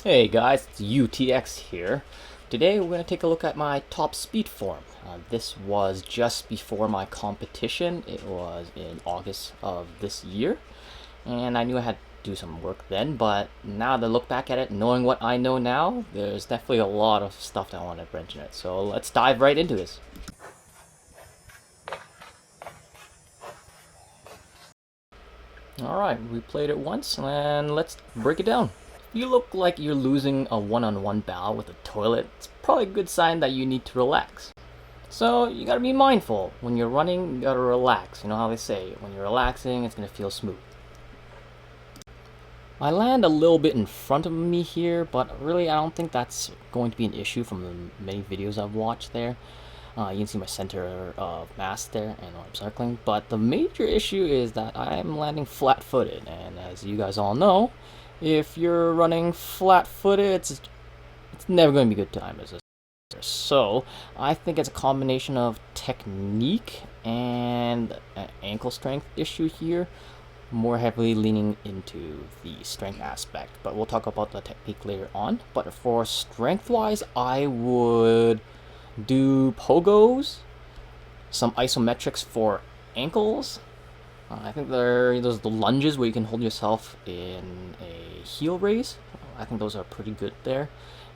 Hey guys, it's UTX here. Today we're going to take a look at my top speed form. This was just before my competition. It was in August of this year. And I knew I had to do some work then, but now to look back at it, knowing what I know now, there's definitely a lot of stuff that I want to mention it. So let's dive right into this. Alright, we played it once, and let's break it down. If you look like you're losing a one-on-one battle with a toilet, it's probably a good sign that you need to relax. So you gotta be mindful. When you're running, you gotta relax. You know how they say, when you're relaxing, it's gonna feel smooth. I land a little bit in front of me here, but really I don't think that's going to be an issue from the many videos I've watched there. You can see my center of mass there and I'm circling, but the major issue is that I'm landing flat-footed, and as you guys all know, if you're running flat-footed, it's never going to be good time as a so I think it's a combination of technique and an ankle strength issue here, more heavily leaning into the strength aspect, but we'll talk about the technique later on. But for strength wise, I would do pogos, some isometrics for ankles. I think there's the lunges where you can hold yourself in a heel raise. I think those are pretty good there,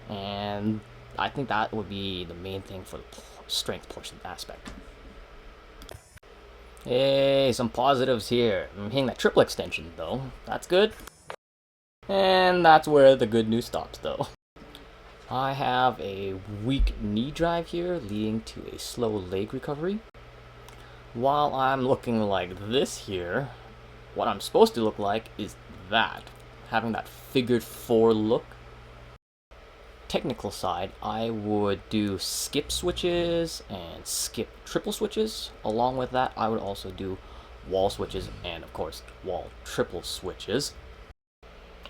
and I think that would be the main thing for the strength portion aspect. Hey, some positives here. I'm hitting that triple extension though. That's good. And that's where the good news stops though. I have a weak knee drive here, leading to a slow leg recovery. While I'm looking like this here, what I'm supposed to look like is that, having that figured four look. Technical side, I would do skip switches and skip triple switches. Along with that, I would also do wall switches and, of course, wall triple switches.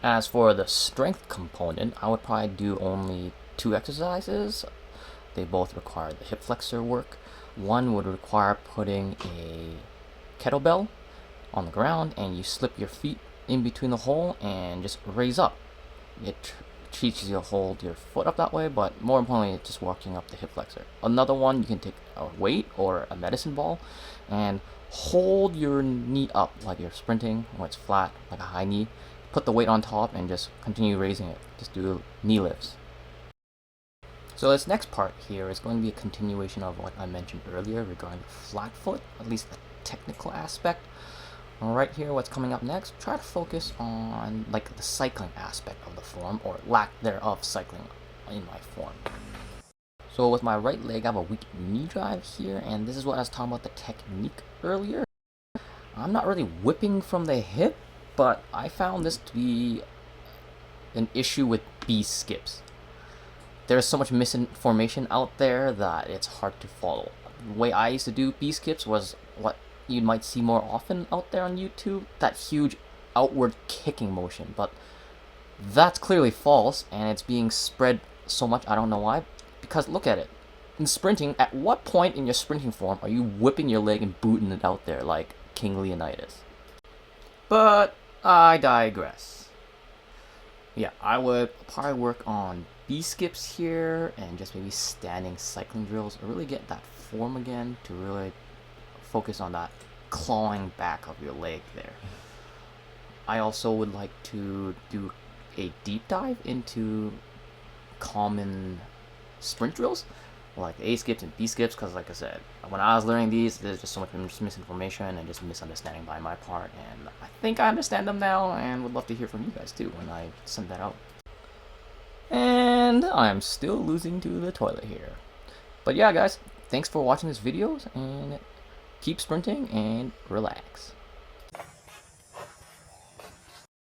As for the strength component, I would probably do only 2 exercises. They both require the hip flexor work. One would require putting a kettlebell on the ground and you slip your feet in between the hole and just raise up. It teaches you to hold your foot up that way, but more importantly, it's just walking up the hip flexor. Another one, you can take a weight or a medicine ball and hold your knee up like you're sprinting, or it's flat, like a high knee. Put the weight on top and just continue raising it. Just do knee lifts. So this next part here is going to be a continuation of what I mentioned earlier regarding flat foot, at least the technical aspect. Right here, what's coming up next, try to focus on like the cycling aspect of the form, or lack thereof cycling in my form. So with my right leg, I have a weak knee drive here, and this is what I was talking about the technique earlier. I'm not really whipping from the hip, but I found this to be an issue with B skips. There's so much misinformation out there that it's hard to follow. The way I used to do B skips was what you might see more often out there on YouTube, that huge outward kicking motion, but that's clearly false, and it's being spread so much, I don't know why. Because look at it. In sprinting, at what point in your sprinting form are you whipping your leg and booting it out there like King Leonidas? But I digress. Yeah, I would probably work on B skips here and just maybe standing cycling drills, or really get that form again to really focus on that clawing back of your leg there. I also would like to do a deep dive into common sprint drills, like A skips and B skips, because like I said, when I was learning these, there's just so much misinformation and just misunderstanding by my part, and I think I understand them now, and would love to hear from you guys too when I send that out. And I'm still losing to the toilet here. But yeah guys, thanks for watching this video, and keep sprinting and relax.